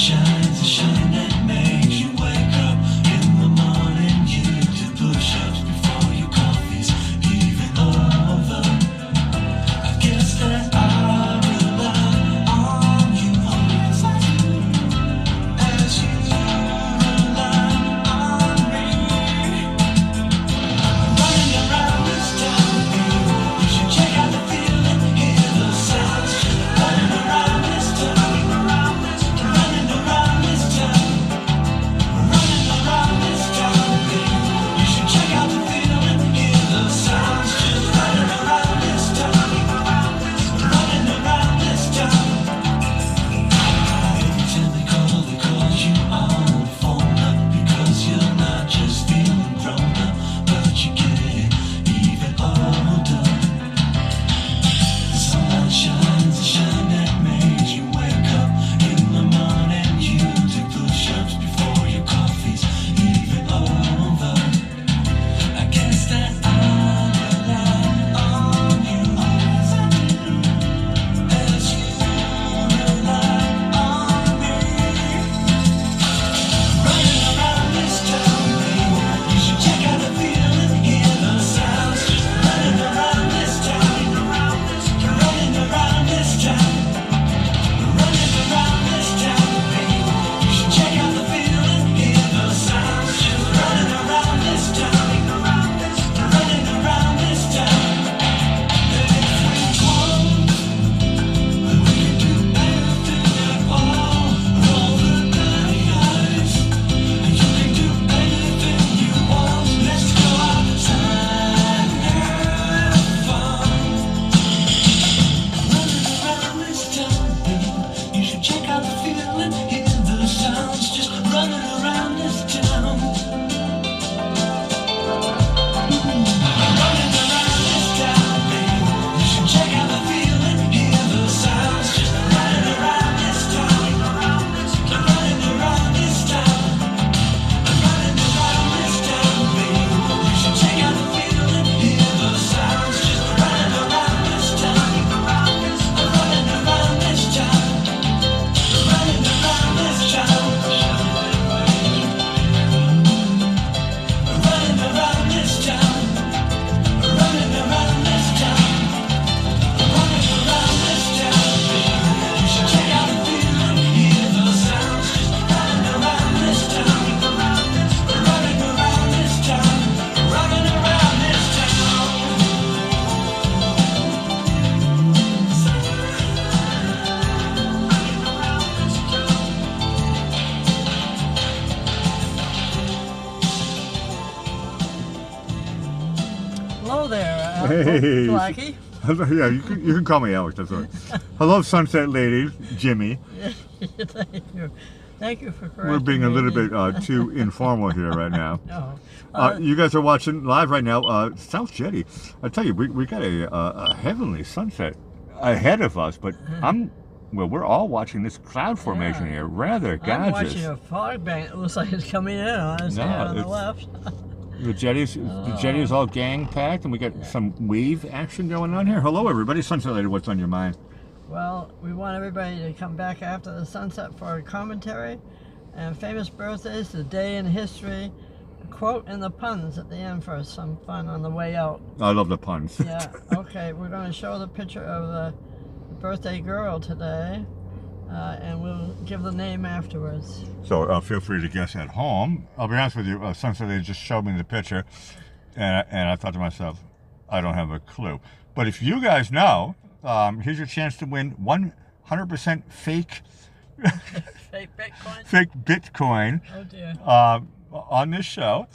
shines a shine that makes you wake up in the morning. You do push-ups before your coffee's even over. I guess that I rely on you as you rely on me. Running around this town, you should check out the feeling, hear the sounds. Running around this town, running around this town, running around this town. You should check out the feeling, hear the sounds. Just running around this town, running around this town. Every time they call you on the phone up, because you're not just feeling grown up, but you're getting even older. The sunlight shines a shine that makes you wake up in the morning. You do push-ups before your coffee's even over. I guess that I rely on you as you rely on me. Running around this town, you should check out the feeling, hear the sounds. Just running around this town, running around this town, running around this town. You should check out the feeling, hear the sounds. Just running around this town, running around this town. And if we want, we can do anything at all the dirty eyes. And you can do anything you want. Let's go outside and have fun. Running around this town, you should check out the feeling, hear the sounds. Just running around this town. Running around this town, you should check out the feeling, hear the sounds. Just running around this town, running around this town, running around this town, you should check out the feeling, hear the sounds. Just running around this town, running around this town, running around this town, running around this town, running around this town, running around this town. You should check out the feeling, hear the sounds. Just running around this town, running around this town, running around this town. Hello there, Hey. Blackie. Yeah, you can call me Alex. That's all right. Hello, Sunset Lady, Jimmy. Thank you. Thank you for correcting We're being a me. little bit too informal here right now. No. You guys are watching live right now, South Jetty. I tell you, we got a heavenly sunset ahead of us, but we're all watching this cloud formation Yeah. here. Rather I'm gorgeous. watching a fog bank. It looks like it's coming in on us on the it's- left. The jetty is all gang packed, and we got some wave action going on here. Hello, everybody. Sunset Lady, what's on your mind? Well, we want everybody to come back after the sunset for a commentary and famous birthdays, the day in history, a quote, and the puns at the end for some fun on the way out. I love the puns. Yeah, okay, we're going to show the picture of the birthday girl today, and we'll give the name afterwards. So feel free to guess at home. I'll be honest with you, Sunset Lady just showed me the picture, and I thought to myself, I don't have a clue. But if you guys know, here's your chance to win 100% fake Fake Bitcoin? fake Bitcoin Oh dear. on this show.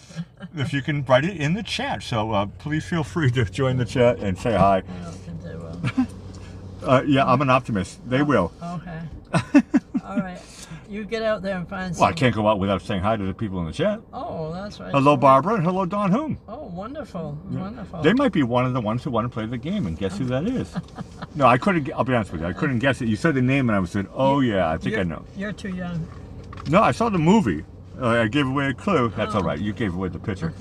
If you can write it in the chat. So please feel free to join the chat and say hi. I don't think they will. Yeah, I'm an optimist. They will. Okay. All right. You get out there and find some. Well, I can't go out without saying hi to the people in the chat. Oh, that's right. Hello, Barbara, and hello, Don Hume. Oh, wonderful. Wonderful. They might be one of the ones who want to play the game, and guess who that is? No, I couldn't. I'll be honest with you. I couldn't guess it. You said the name, and I said, "Oh yeah, I think I know." You're too young. No, I saw the movie. I gave away a clue. That's all right. You gave away the picture.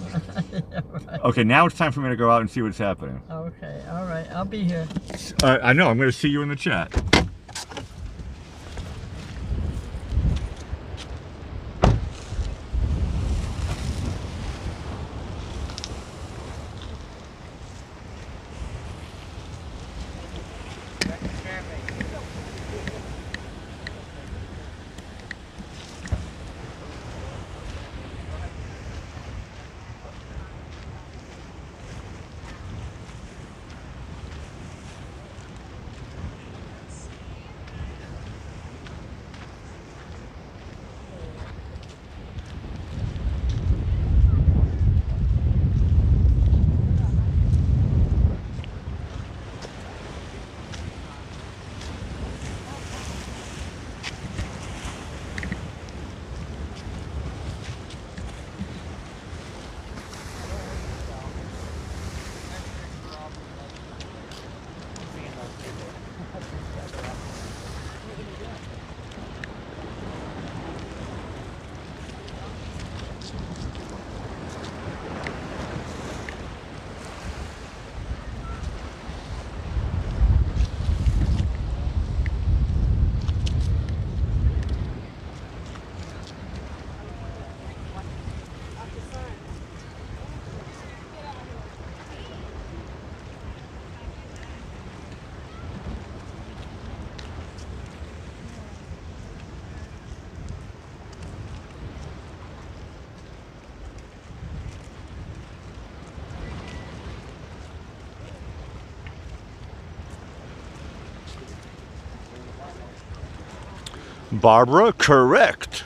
Yeah, right. Okay, now it's time for me to go out and see what's happening. Okay. All right. I'll be here. I know. I'm going to see you in the chat. Barbara, correct.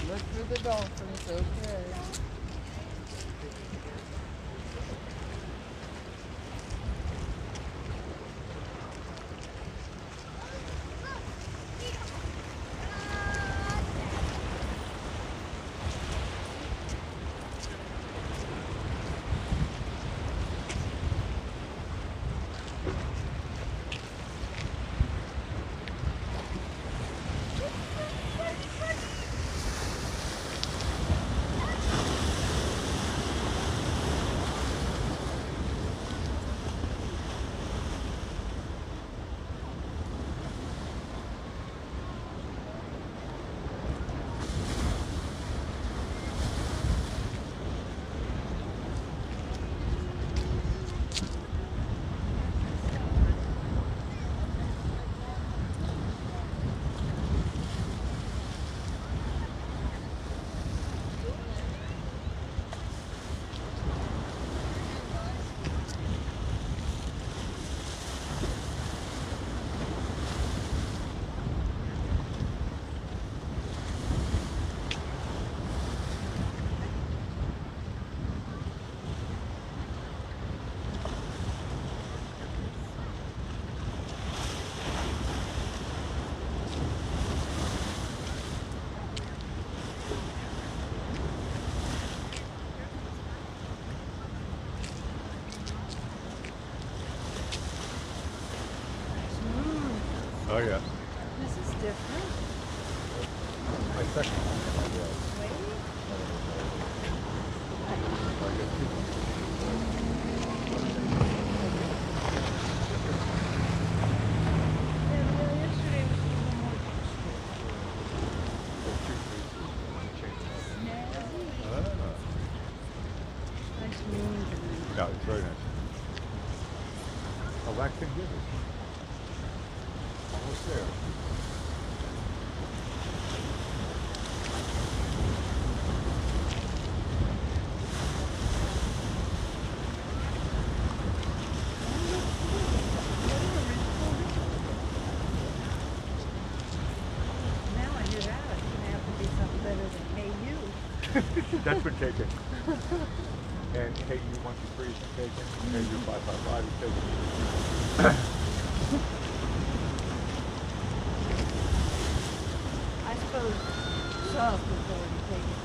Look through the dolphins, okay. Oh yeah. This is different. My second one. Wait. Yeah, yesterday was a little more nice moon. Yeah, it's very nice. Oh, waxing gizzard. Almost there. Now I knew that. It's going to have to be something better than Hey You. That's been taken. And hey, you 123 is taken. Hey, you 555 is taken. I suppose South was already taken.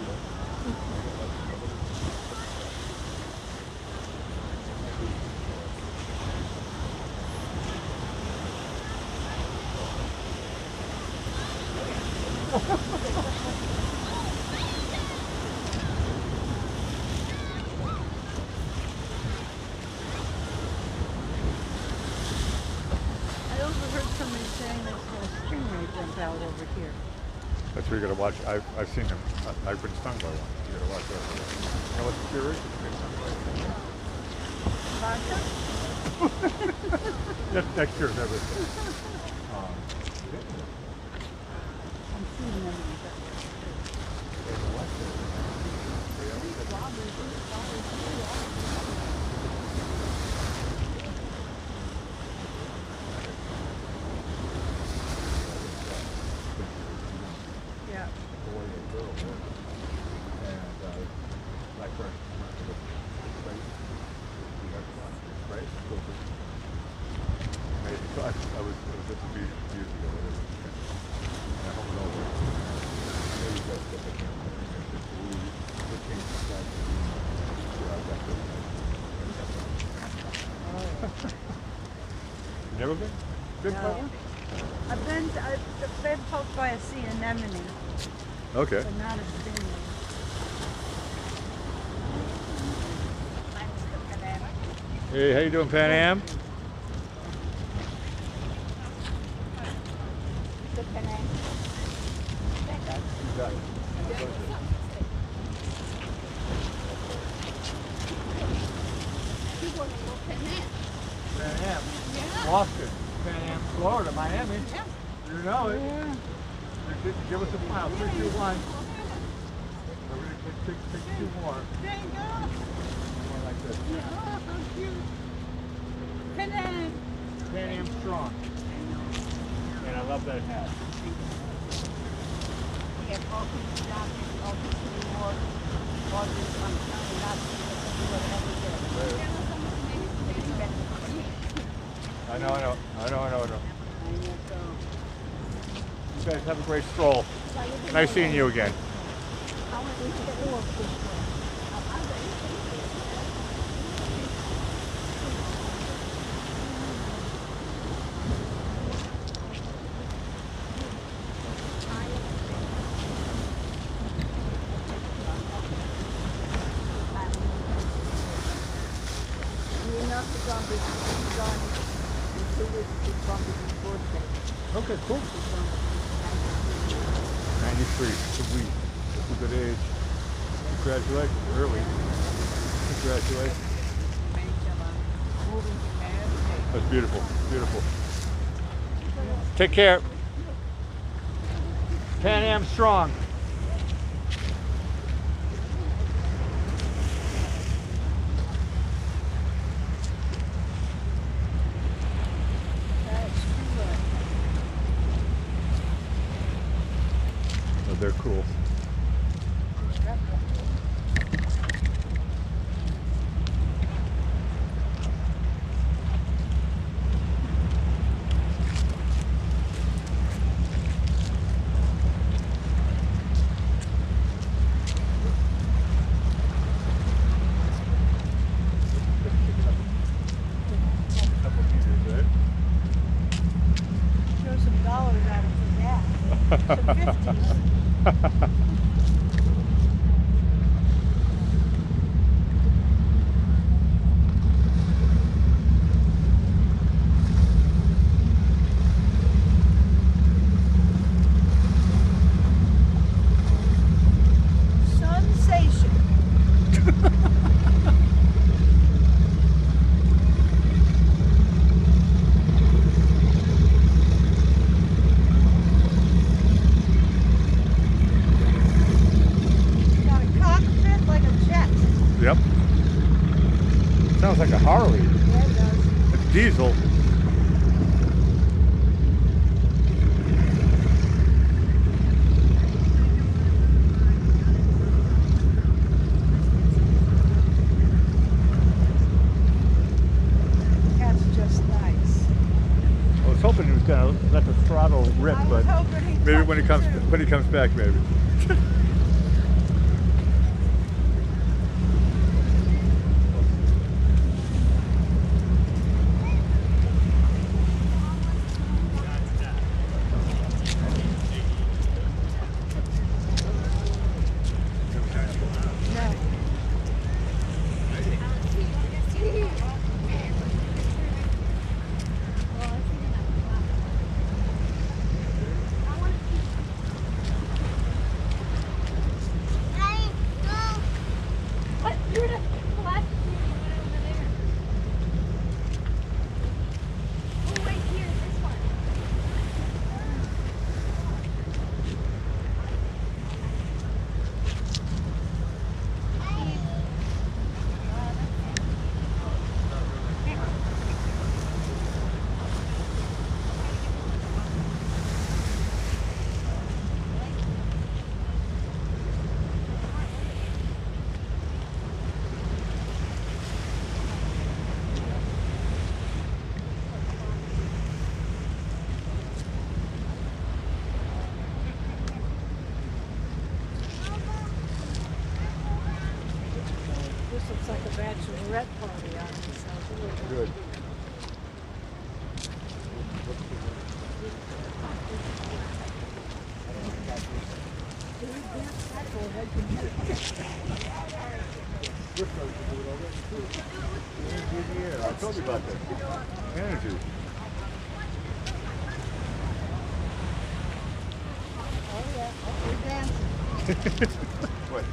I also heard somebody saying there's a stingray jumped out over here. That's where you gotta watch. I've seen them. I've been stung by one. You gotta watch out. You know what the cure is? Vodka? That cures everything. I'm seeing them in the Yeah. Boy or girl, and like for spray, we have spray. Maybe so I was at the beach years ago. And I hung over. Maybe that's what they came. We came to that. You never been? Been by No. one? I've been poked by a sea anemone, Okay. but not a stingray. Hey, how you doing, Pan Am? The Penang. Pan Am. Lobster. Pan Am, Florida, Miami. You know it. Give us a smile. 3, 2, 1. We're going to take 2 more. There you go. More like this. Oh, how cute. Penang. Pan Am strong. And I love that hat. I know. You guys have a great stroll. Nice seeing you again. Okay, cool. 93, sweet. That's a good age. Congratulations, early. Congratulations. That's beautiful, beautiful. Take care. Pan Am strong. Oh, they're cool. Show some out of the gas. The 50s. Sensation. Got a cockpit like a jet. Yep. Sounds like a Harley. Yeah, it does. It's diesel. That's just nice. I was hoping he was gonna let the throttle rip, I but was hoping he'd maybe touch when he it comes too. back, maybe. No. What? You're the last one over there. Oh, wait here, this one. This looks like a bachelorette party on this house. Good. I told you about that. Energy. Oh yeah, oh, we're dancing. What?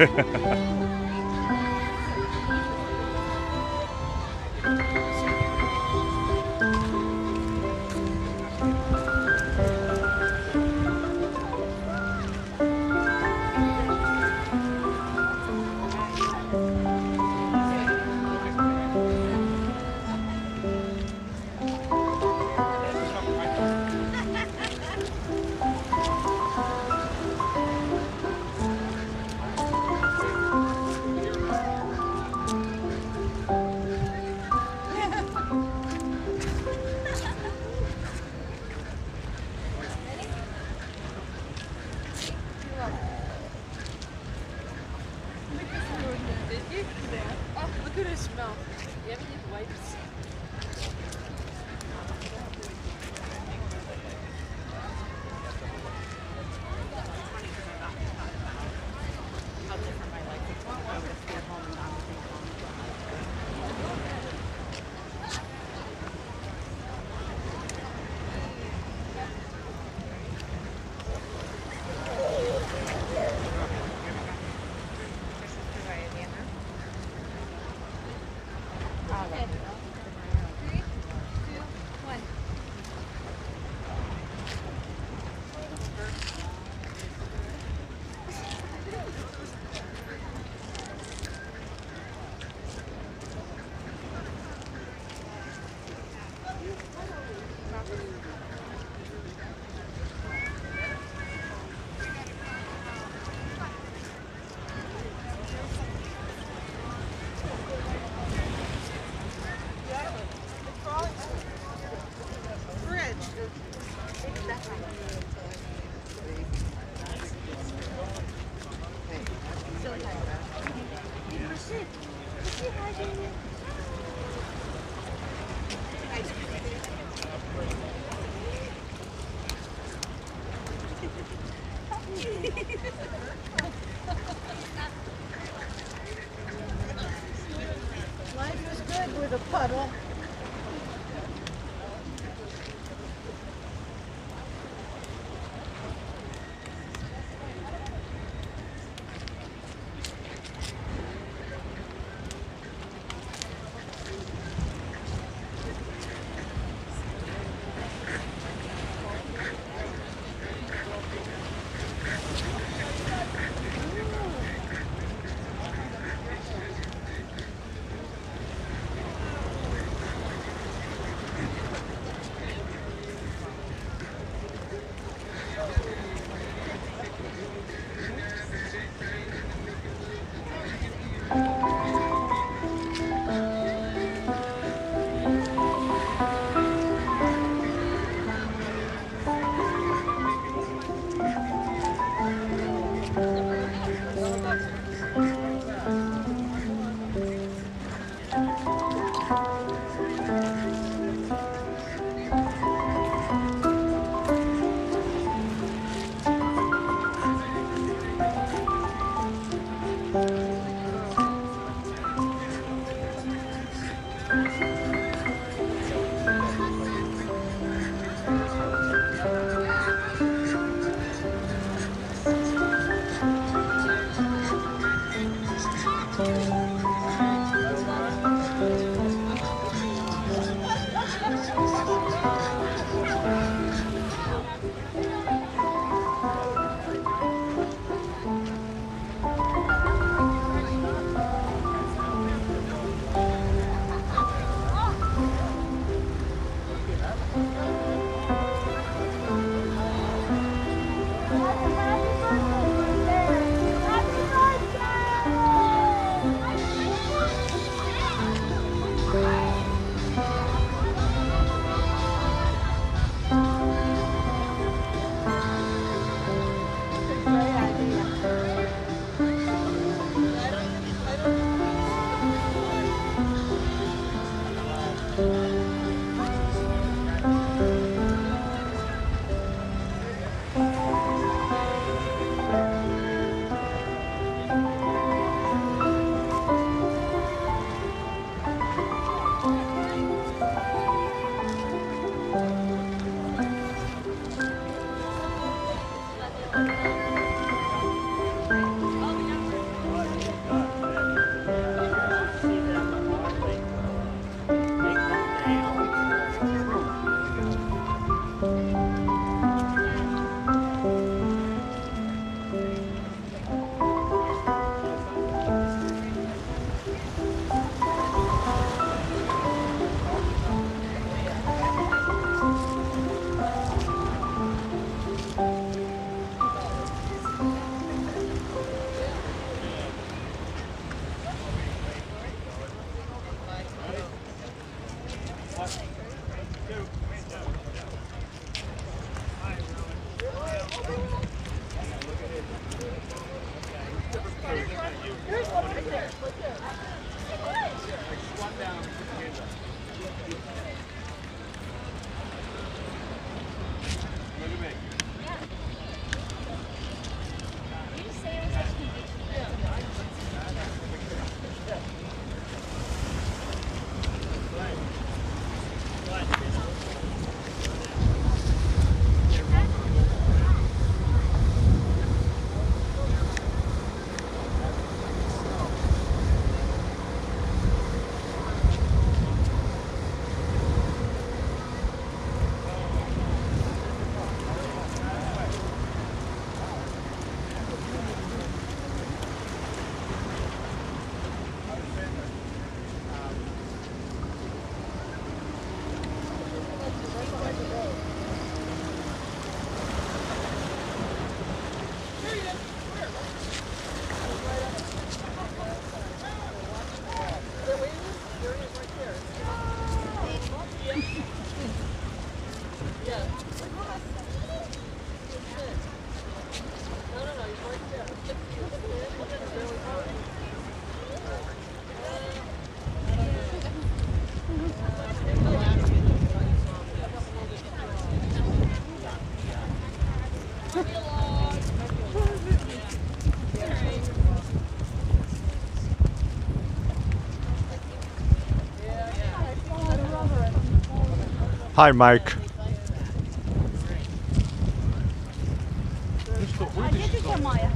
Oh, look at her smell. You haven't used wipes. Life is good with a puddle. Hi, Mike. A gdzie ty się moje?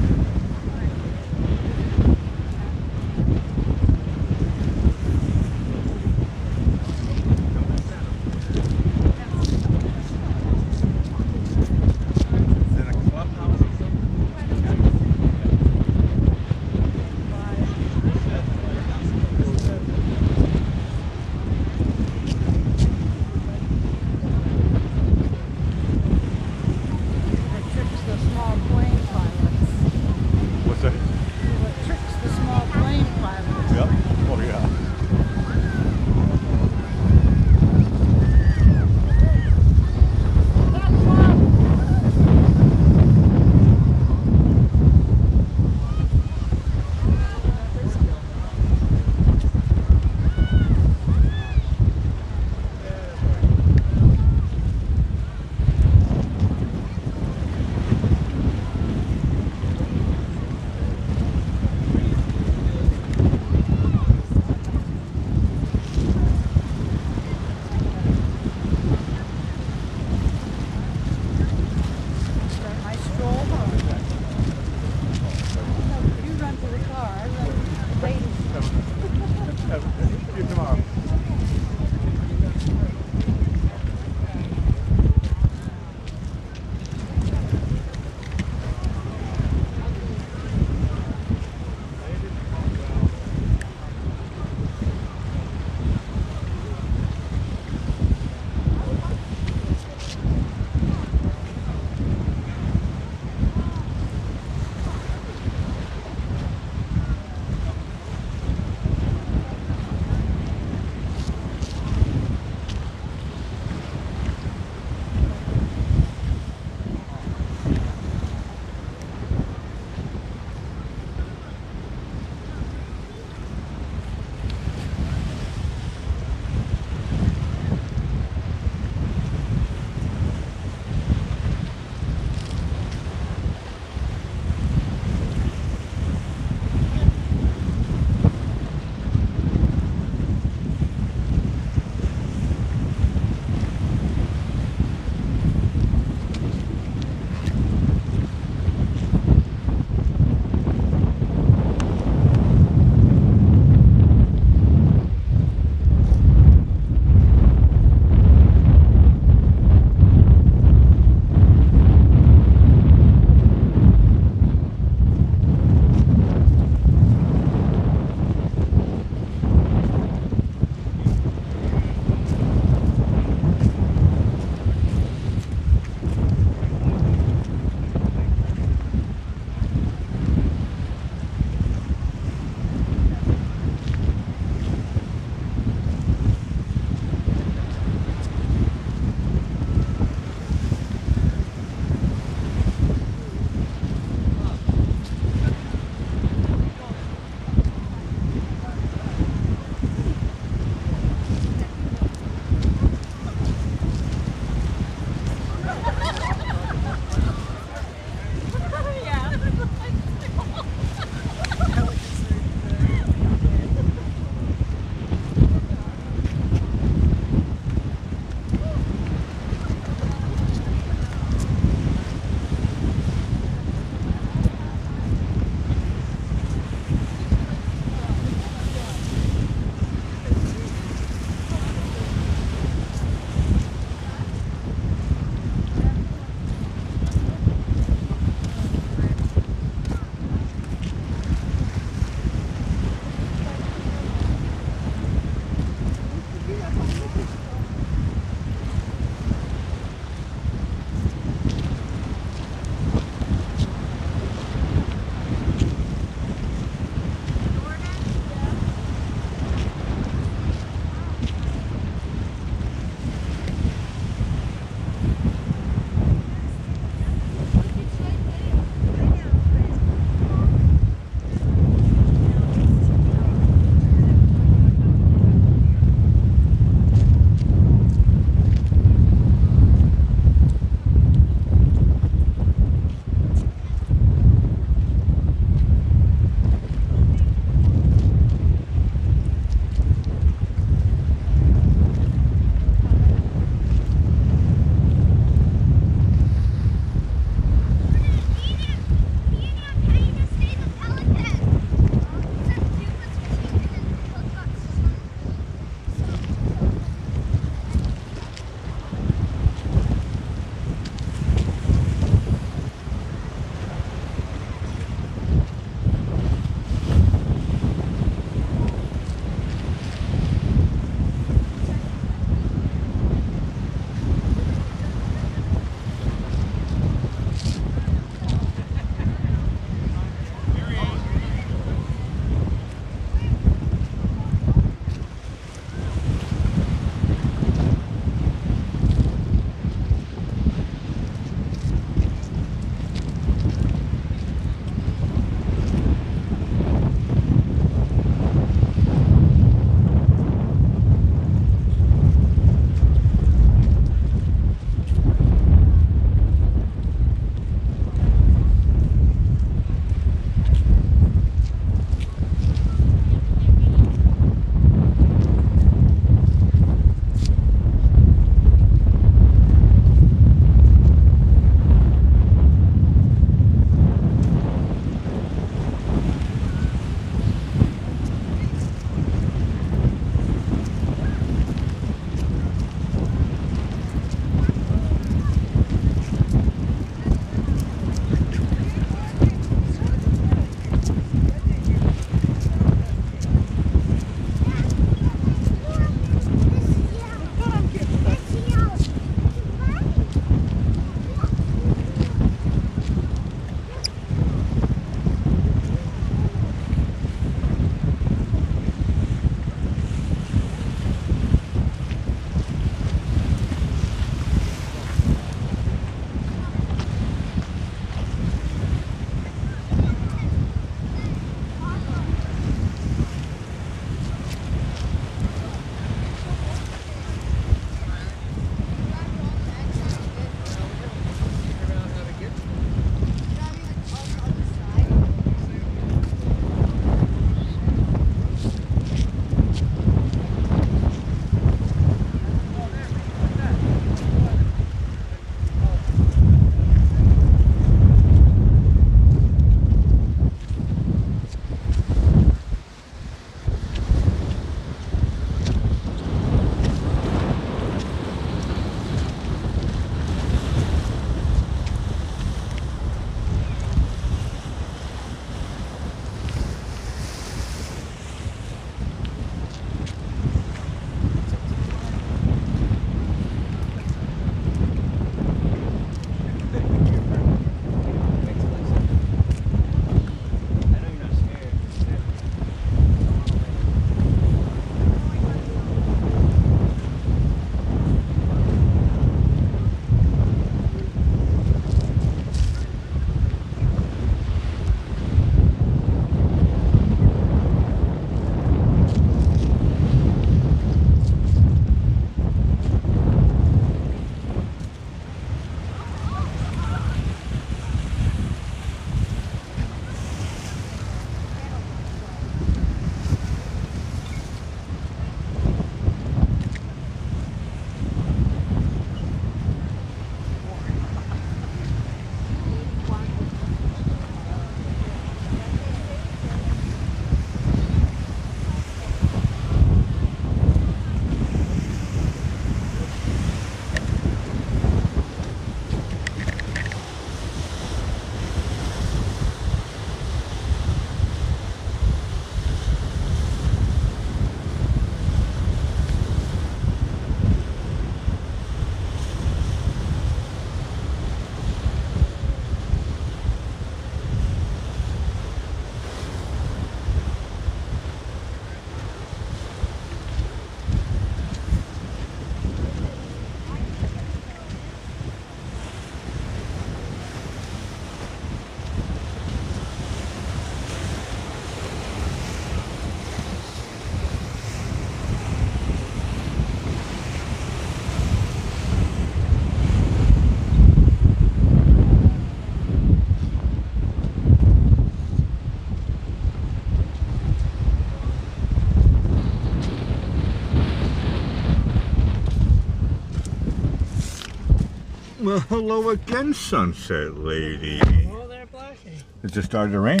Well, hello again, Sunset Lady. Hello there, Blackie. It just started to rain.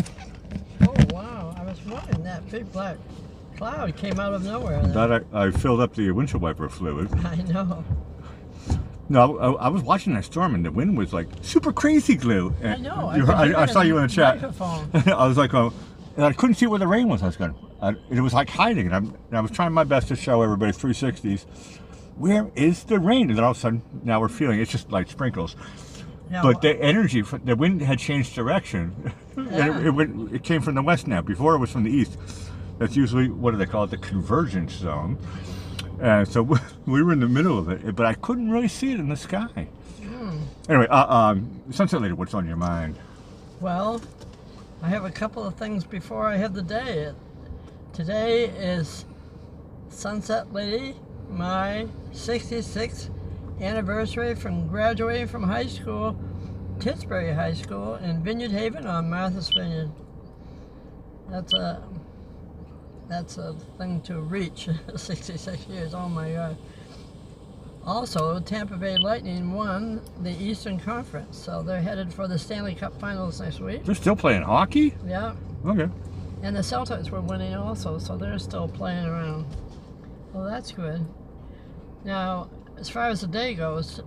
Oh, wow. I was wondering that big black cloud came out of nowhere. There. That I filled up the windshield wiper fluid. I know. No, I was watching that storm and the wind was like super crazy, Glue. I know. I saw you in the chat. Microphone. I was like, and I couldn't see where the rain was. I was going. It was like hiding, and I was trying my best to show everybody 360s. Where is the rain? And then all of a sudden, now we're feeling it's just like sprinkles. Yeah, But the energy, the wind had changed direction. Yeah. And it came from the west now. Before it was from the east. That's usually, what do they call it, the convergence zone. And so we were in the middle of it, but I couldn't really see it in the sky. Anyway, Sunset Lady, what's on your mind? Well, I have a couple of things before I have the day. Today is Sunset Lady, my 66th anniversary from graduating from high school, Titsbury High School in Vineyard Haven on Martha's Vineyard. That's a thing to reach, 66 years, oh my God. Also, Tampa Bay Lightning won the Eastern Conference, so they're headed for the Stanley Cup Finals next week. They're still playing hockey? Yeah, Okay. and the Celtics were winning also, so they're still playing around. Well, that's good. Now, as far as the day goes,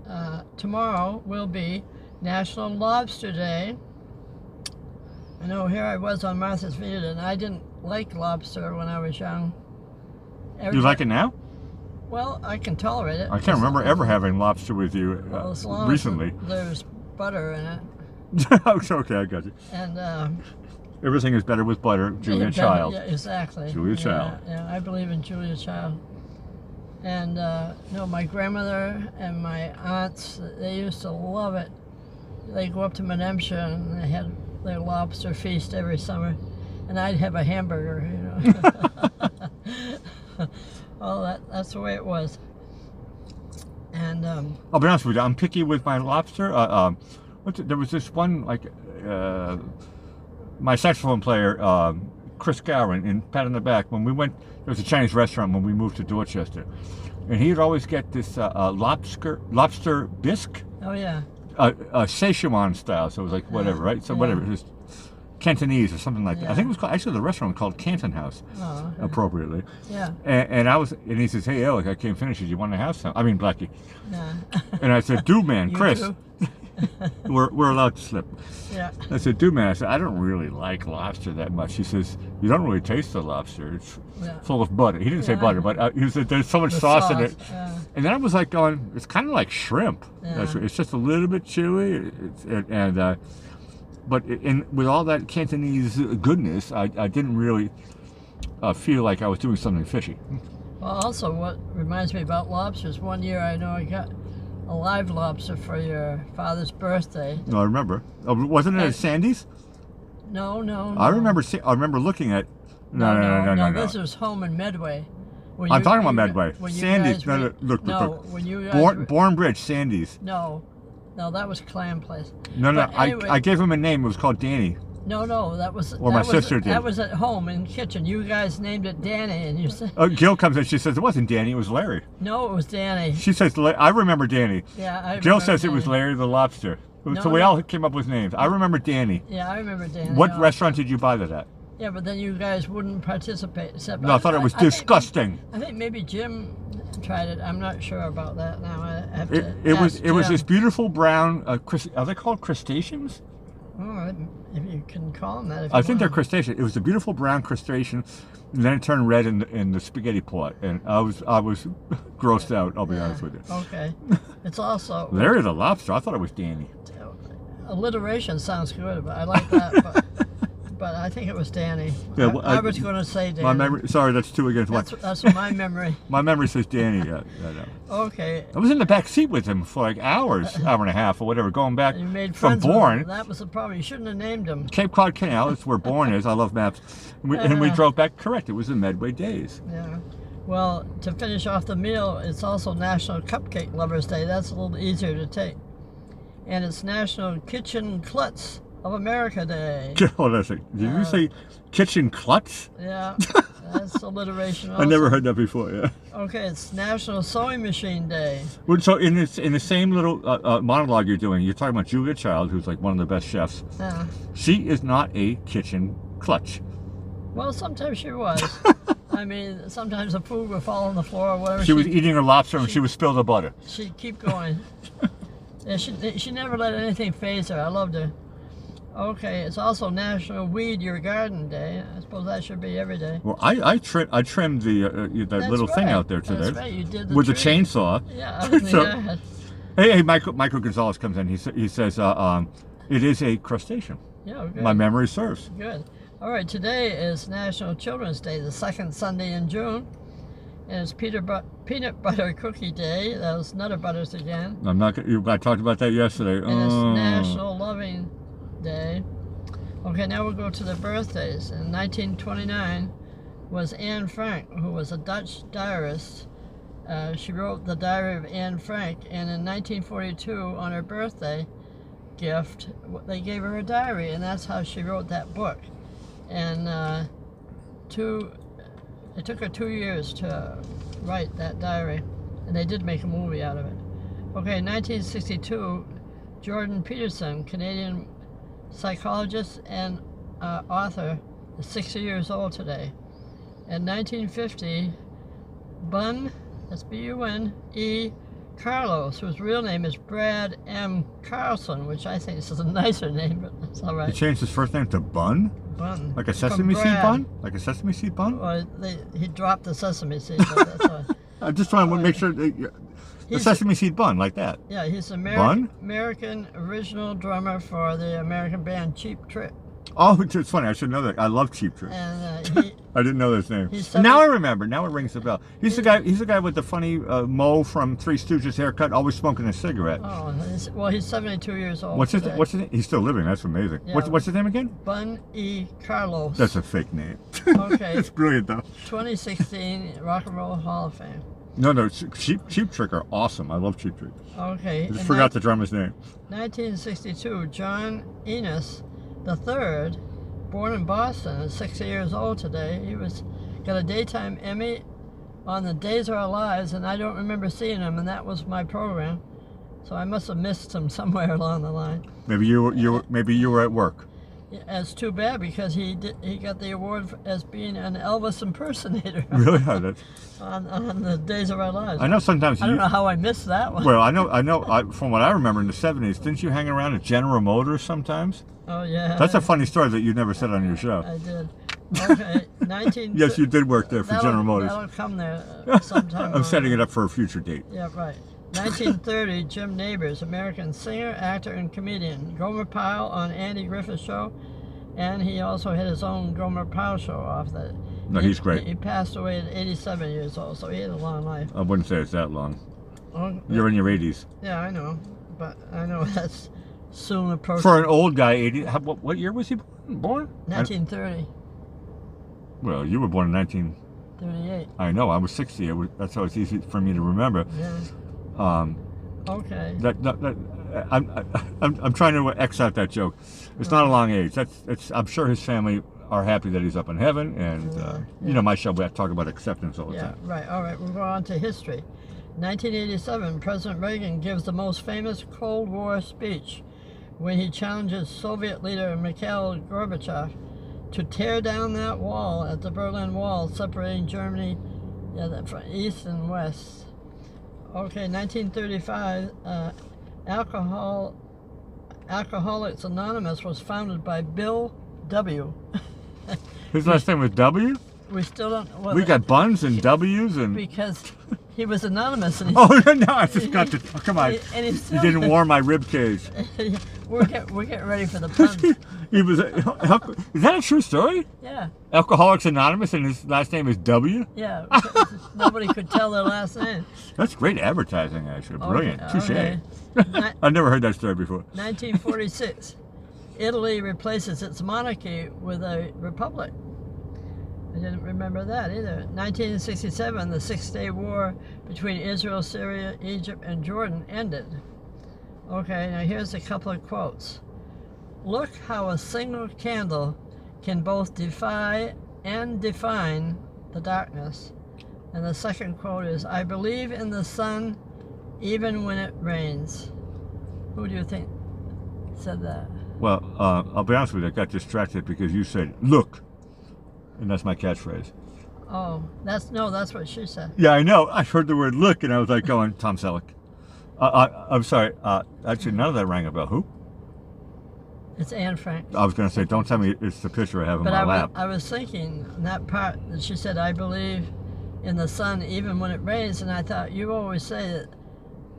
tomorrow will be National Lobster Day. I know here I was on Martha's Vineyard, and I didn't like lobster when I was young. You like it now? Well, I can tolerate it. I can't remember ever having lobster with you Well, as long recently. as there's butter in it. Okay, I got you. And Everything is better with butter, Julia yeah, Child. Yeah, exactly. Julia Child. Yeah, I believe in Julia Child. And no, my grandmother and my aunts, they used to love it. They go up to Menemsha and they had their lobster feast every summer, and I'd have a hamburger, you know. Well, that's the way it was. And I'll be honest with you, I'm picky with my lobster. There was this one, like, my saxophone player, Chris Gowan, in Pat on the Back, when we went, there was a Chinese restaurant when we moved to Dorchester, and he'd always get this lobster bisque, oh yeah, Szechuan style, so it was like whatever, right? So Yeah. whatever, it was Cantonese or something like that. I Yeah. think it was called, actually the restaurant was called Canton House, oh, appropriately. yeah, And he says, hey, Alec, I can't finish it. You want to have some? I mean, Blackie. yeah. And I said, dude, man, You Chris, too? we're allowed to slip. Yeah. I said, dude, man, I said, I don't really like lobster that much. He says, you don't really taste the lobster. It's Yeah. full of butter. He didn't say Yeah. butter, but he said, there's so much The sauce in it. Yeah. And then I was like going, it's kind of like shrimp. Yeah. It's just a little bit chewy. But with all that Cantonese goodness, I didn't really feel like I was doing something fishy. Well, also, what reminds me about lobsters, one year I know I got a live lobster for your father's birthday. No, I remember. Wasn't it at Sandy's? No. I remember looking at. No. This was home in Medway. When I'm you- talking about you- Medway. when you Sandy's. guys were- Look. when you guys were- Born Bridge, Sandy's. No, that was Clam Place. No. But anyway, I gave him a name. It was called Danny. No, that was. Or my sister did. That was at home in the kitchen. You guys named it Danny, and you said. Gil comes in. She says it wasn't Danny. It was Larry. No, it was Danny. She says I remember Danny. Yeah, I. Jill remember says it was Danny. Larry the Lobster. No, So we no. all came up with names. I remember Danny. Yeah, I remember Danny. What also. restaurant did you buy that at? Yeah, but then you guys wouldn't participate. Except No, I thought it was disgusting. I think maybe Jim tried it. I'm not sure about that now. I have It, to it was ask it was Jim. this beautiful brown. Are they called crustaceans? Oh, if you can call them that. If I you think they're want. crustacean. It was a beautiful brown crustacean, and then it turned red in the spaghetti pot, and I was grossed out. I'll be honest with you. Okay. It's also Larry the Lobster. I thought it was Danny. alliteration sounds good, but I like that. But I think it was Danny. Yeah, well, I was going to say Danny. My memory. Sorry, that's two against one. That's my memory. My memory says Danny. Yeah, no. Okay. I was in the back seat with him for like hour and a half or whatever, going back You made from friends with Bourne. him. That was the problem. You shouldn't have named him. Cape Cod Canal, that's where Bourne is. I love maps. And we drove back, correct, it was the Medway days. Yeah. Well, to finish off the meal, it's also National Cupcake Lovers Day. That's a little easier to take. And it's National Kitchen Klutz of America Day. Hold on a second. Did you say kitchen klutz? Yeah. That's alliteration. I never also. heard that before. Yeah. Okay, it's National Sewing Machine Day. Well, so in the same little monologue you're doing, you're talking about Julia Child, who's like one of the best chefs. Yeah. She is not a kitchen klutz. Well, sometimes she was. I mean, sometimes the food would fall on the floor or whatever. She was eating her lobster and she would spill the butter. She'd keep going. Yeah, she never let anything faze her. I loved her. Okay, it's also National Weed Your Garden Day. I suppose that should be every day. Well, I trimmed that That's little thing right. out there today. That's right, you did with the tree. chainsaw. Yeah, So- yeah. Hey, Michael Gonzalez comes in. He says it is a crustacean. Yeah, good. My memory serves. Good. All right, today is National Children's Day, the second Sunday in June. And it's peanut butter cookie day. That was Nutter Butters again. I'm not. I talked about that yesterday. And it's National Loving Day. Okay, now we'll go to the birthdays. In 1929 was Anne Frank, who was a Dutch diarist. She wrote the Diary of Anne Frank, and in 1942, on her birthday gift, they gave her a diary, and that's how she wrote that book. And it took her 2 years to write that diary, and they did make a movie out of it. Okay, 1962, Jordan Peterson, Canadian psychologist and author, is 60 years old today. In 1950, Bun, that's B-U-N-E, Carlos, whose real name is Brad M. Carlson, which I think is a nicer name, but that's all He right. changed his first name to Bun, Bun. like a From sesame seed Brad. bun, like a sesame seed bun. Well, he dropped the sesame seed, but that's all. I'm just trying to make sure the He's- sesame seed bun, like that. Yeah, he's Bun? American original drummer for the American band Cheap Trick. Oh, it's funny. I should know that. I love Cheap Trick. And I didn't know his name. He's Now 70 I remember. Now it rings a bell. He's the guy. He's the guy with the funny Mo from Three Stooges haircut, always smoking a cigarette. he's 72 years old. What's his today. name? He's still living. That's amazing. Yeah. What's his name again? Bun E. Carlos. That's a fake name. Okay. It's brilliant though. 2016 Rock and Roll Hall of Fame. No, Cheap Trick are awesome. I love Cheap Trick. Okay. I just in forgot the drummer's name. 1962, John Enos III, born in Boston, is 60 years old today. He got a daytime Emmy on The Days of Our Lives, and I don't remember seeing him, and that was my program. So I must have missed him somewhere along the line. Maybe you were at work. It's too bad because he got the award as being an Elvis impersonator Really? That's, on The Days of Our Lives. I know sometimes. I don't know how I missed that one. Well, I know. From what I remember in the '70s, didn't you hang around at General Motors sometimes? Oh yeah. That's a funny story that you never said on your show. I did. Okay, 19. Yes, you did work there for General Motors. That'll come there sometime. I'm setting it up for a future date. Yeah, right. 1930, Jim Nabors, American singer, actor, and comedian. Gomer Pyle on Andy Griffith's show, and he also had his own Gomer Pyle show off that. No, he's great. He passed away at 87 years old, so he had a long life. I wouldn't say it's that long. Oh, You're in your 80s. yeah, I know, but I know that's soon approaching. For an old guy, 80. What year was he born? 1930, Well, you were born in 19. 38. I know. I was 60. That's how it's easy for me to remember. Yeah. Okay. I'm trying to X out that joke. It's not a long age. I'm sure his family are happy that he's up in heaven, and you know my show we talk about acceptance all the Yeah, time. right. All right, we'll go on to history. 1987, President Reagan gives the most famous Cold War speech when he challenges Soviet leader Mikhail Gorbachev to tear down that wall at the Berlin Wall, separating Germany from east and west. Okay, 1935, Alcoholics Anonymous was founded by Bill W. His last name was W? We still don't. Well, We got buns and W's and. because he was anonymous and Oh no! I just got to. Oh, come on! and he's You still, didn't warm my rib cage. we're getting ready for the puns. He was. Is that a true story? Yeah, Alcoholics Anonymous, and his last name is W. yeah. Nobody could tell their last name. That's great advertising, actually. Brilliant. Okay, Touche. okay. I've never heard that story before. 1946, Italy replaces its monarchy with a republic. I didn't remember that either. 1967, the Six-Day War between Israel, Syria, Egypt, and Jordan ended. Okay, now here's a couple of quotes. Look how a single candle can both defy and define the darkness. And the second quote is, I believe in the sun even when it rains. Who do you think said that? Well, I'll be honest with you, I got distracted because you said, look. And that's my catchphrase. Oh, that's what she said. Yeah, I know. I heard the word look, and I was like going, Tom Selleck. I'm sorry. Actually, none of that rang a bell. Who? It's Anne Frank. I was going to say, don't tell me it's the picture I have in But my lap. I was thinking that part that she said, I believe in the sun even when it rains, and I thought, you always say that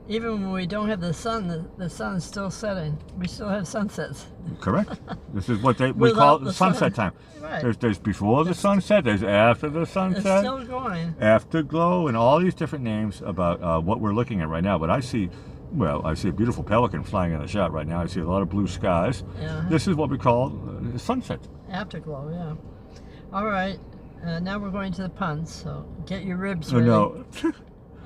even when we don't have the sun, the sun's still setting. We still have sunsets. Correct. This is what we Without call the sunset sun. time. Right. There's before the sunset, there's after the It's sunset, still going. Afterglow, and all these different names about what we're looking at right now. But I see a beautiful pelican flying in the shot right now. I see a lot of blue skies. Yeah. This is what we call sunset. Afterglow, yeah. All right. Now we're going to the puns, so get your ribs Oh, ready. no.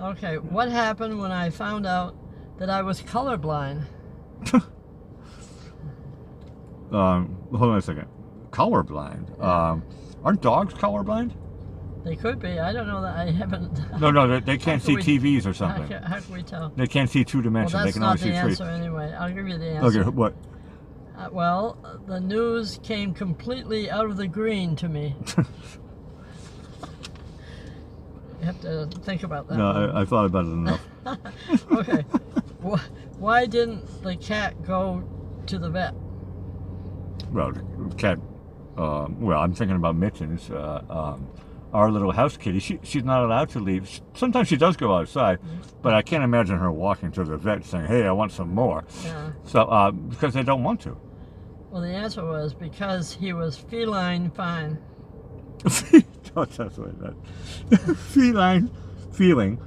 Okay, what happened when I found out that I was colorblind? Hold on a second. Colorblind. Aren't dogs colorblind? They could be. I don't know that. I haven't. No, they can't see How can TVs or How something. can we tell? They can't see two Well, dimensions. They that's can not only the see answer three. anyway. I'll give you the answer. Okay, what? Well, the news came completely out of the green to me. You have to think about that. No, I thought about it enough. Okay. Why didn't the cat go to the vet? Well, the cat. Well, I'm thinking about Mittens. Our little house kitty. She's not allowed to leave. Sometimes she does go outside, but I can't imagine her walking to the vet saying, "Hey, I want some more." Yeah. So because they don't want to. Well, the answer was because he was feline fine. Don't that's what that. Feline, feeling,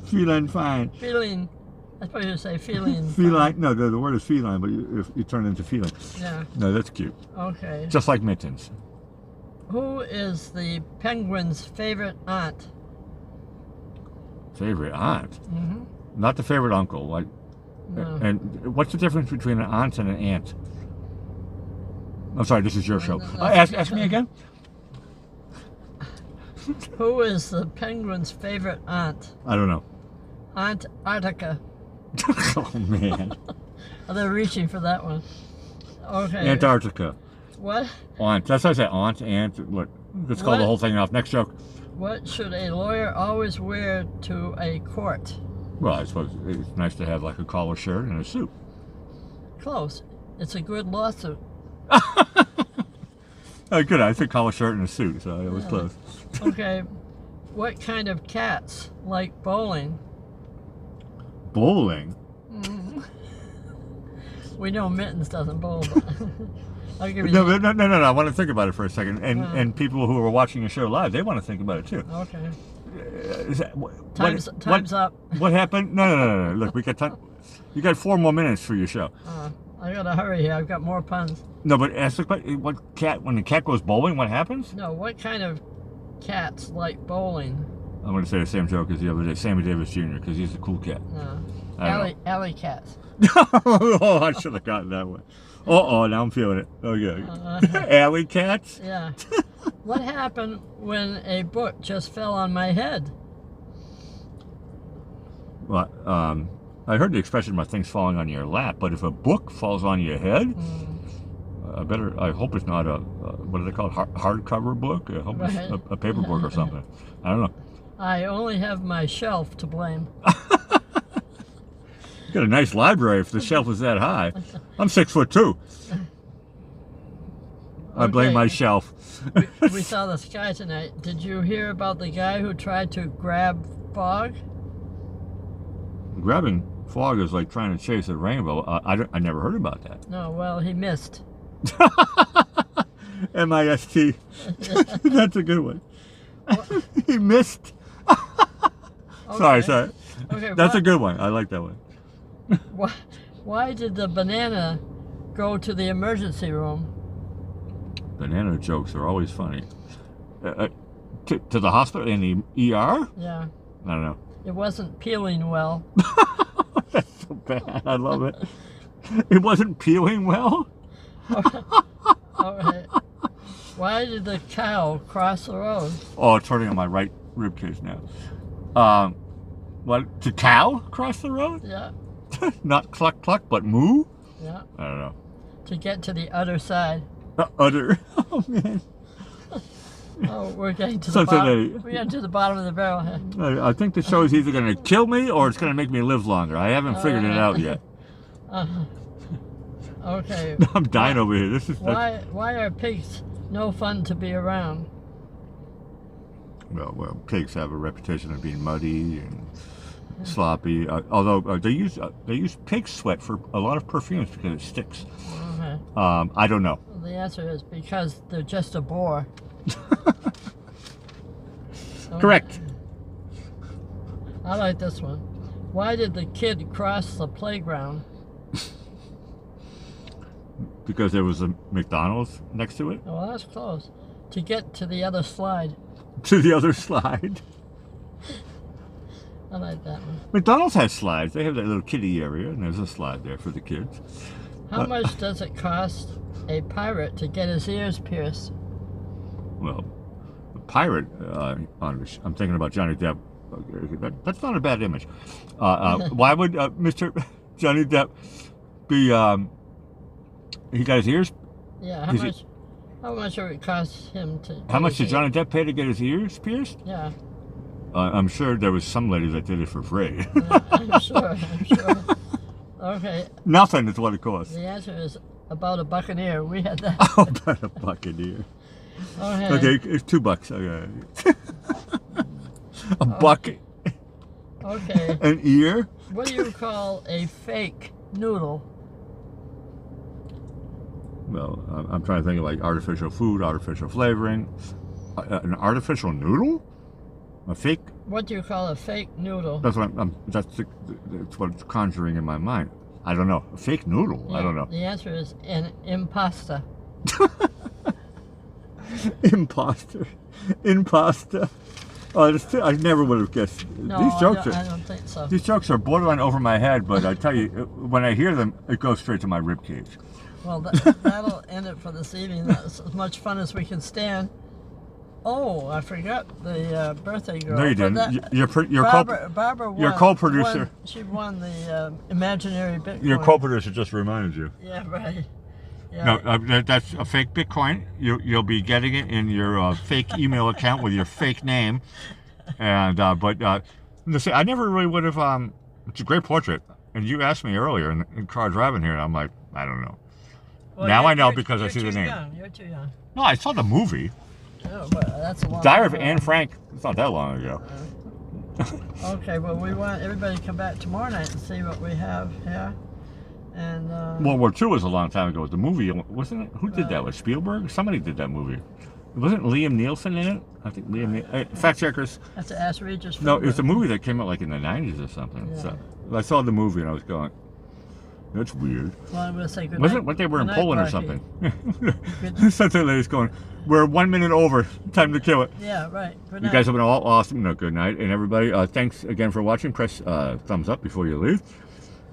feline fine. Feline. I suppose you say feline. Feline. No, the word is feline, but you turn it into feeling. Yeah. No, that's cute. Okay. Just like Mittens. Who is the penguin's favorite aunt? Favorite aunt. Mm-hmm. Not the favorite uncle. Like, No. and what's the difference between an aunt and an aunt? I'm sorry, this is your show. No, Ask me again. Who is the penguin's favorite aunt? I don't know. Aunt Antarctica. Oh man. Oh, they're reaching for that one. Okay. Antarctica. What? Aunt. That's what I said. Aunt. What? Let's call the What? whole thing off. Next joke. What should a lawyer always wear to a court? Well, I suppose it's nice to have like a collar shirt and a suit. Close. It's a good lawsuit. Oh, good. I said collar shirt and a suit, so it was close. Okay. What kind of cats like bowling? Bowling. We know Mittens doesn't bowl, but I'll give you No, I want to think about it for a second. And Yeah. and people who are watching the show live, they want to think about it too. Okay. Is that, Time's up. What happened? No. Look, we got time. You got 4 more minutes for your show. I gotta hurry here. I've got more puns. No, but ask the question. What cat? When the cat goes bowling, what happens? No, what kind of cats like bowling? I'm going to say the same joke as the other day. Sammy Davis Jr. because he's a cool cat. No. I don't Alley cats. Oh, I should have gotten that one. Oh, now I'm feeling it. Okay. Alley cats? Yeah. What happened when a book just fell on my head? Well, I heard the expression about things falling on your lap, but if a book falls on your head, I hope it's not a, what do they call it, hardcover book? I hope Right. it's a paper book or something. I don't know. I only have my shelf to blame. You got a nice library if the shelf is that high. I'm 6'2". I blame Okay. my shelf. We saw the sky tonight. Did you hear about the guy who tried to grab fog? Grabbing fog is like trying to chase a rainbow. I never heard about that. No, well, he missed. M-I-S-T. That's a good one. He missed. Sorry. Okay, That's a good one. I like that one. Why did the banana go to the emergency room? Banana jokes are always funny. To the hospital in the ER? Yeah, I don't know. it wasn't peeling well. That's so bad. I love it. It wasn't peeling well? All right. Why did the cow cross the road? Oh, it's hurting on my right rib cage now. What? The cow cross the road? Yeah, Not cluck cluck, but moo? yeah. I don't know. To get to the other side. Udder. Oh man. Oh, we're getting to the Sunset bottom. Lady. We're getting to the bottom of the barrel here. I think the show is either going to kill me or it's going to make me live longer. I haven't figured it out yet. Okay. I'm dying over here. This is Why are pigs no fun to be around? well, pigs have a reputation of being muddy and sloppy. Although they use pig sweat for a lot of perfumes because it sticks. Okay. I don't know. Well, the answer is because they're just a bore. Correct. I like this one. Why did the kid cross the playground? Because there was a McDonald's next to it. Well, that's close. To get to the other slide. To the other slide. I like that one. McDonald's has slides. They have that little kiddie area, and there's a slide there for the kids. How much does it cost a pirate to get his ears pierced? Well, a pirate. I'm thinking about Johnny Depp. That's not a bad image. Why would Mr. Johnny Depp be? He got his ears. Yeah. How much would it cost him to? How much did Johnny Depp pay to get his ears pierced? Yeah. I'm sure there was some lady that did it for free. I'm sure. Okay. Nothing is what it costs. The answer is about a buccaneer. We had that. Oh, about a buccaneer. Okay, it's $2. Okay. A bucket. Okay. An ear. What do you call a fake noodle? Well, I'm trying to think of like artificial food, artificial flavoring. An artificial noodle? A fake? What do you call a fake noodle? That's what that's what's conjuring in my mind. I don't know. A fake noodle? Yeah, I don't know. The answer is an impasta. Imposter. Impasta. I never would have guessed. No, These jokes I don't think so. These jokes are borderline over my head, but I tell you, when I hear them, it goes straight to my ribcage. Well, that'll end it for this evening. That's as much fun as we can stand. Oh, I forgot the birthday girl. No, you didn't. Barbara won. Your co-producer. She won the imaginary Bitcoin. Your co-producer just reminded you. Yeah, right. Yeah. No, that's a fake Bitcoin. You'll be getting it in your fake email account with your fake name. And listen, I never really would have. It's a great portrait, and you asked me earlier in car driving here, and I'm like, I don't know. Well, now I know because I see the name. You're too young. No, I saw the movie. Oh, but that's a long Diary of time Anne ago. Frank. It's not that long ago. Okay, well, we want everybody to come back tomorrow night and see what we have here. And World War II was a long time ago. The movie, wasn't it? Who did that? Was Spielberg? Somebody did that movie. Wasn't Liam Neeson in it? I think Liam. Fact checkers. have to ask Regis. No, it's a movie that came out like in the 90s or something. Yeah. So I saw the movie and I was going, that's weird. Well, I'm going to say good Wasn't night. it what they were in Good night, Poland or Blackie. something? Something lady's going, we're 1 minute over. Time to kill it. Yeah, right. Good You night. guys have been all awesome. No, good night. And everybody, thanks again for watching. Press thumbs up before you leave.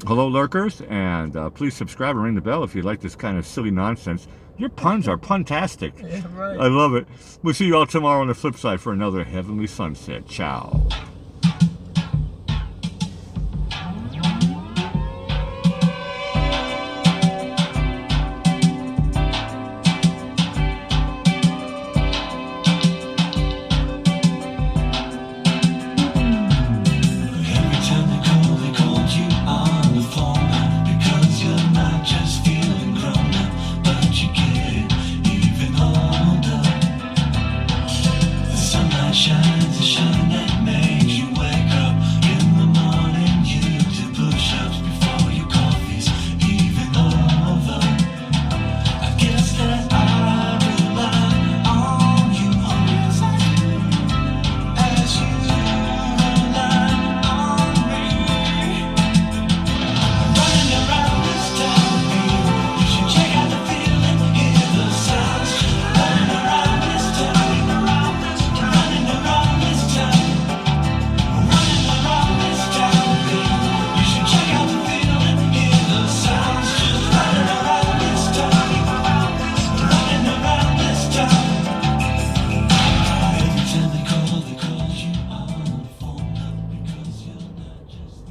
Hello, lurkers. And please subscribe and ring the bell if you like this kind of silly nonsense. Your puns are puntastic. Yeah, right. I love it. We'll see you all tomorrow on the flip side for another Heavenly Sunset. Ciao.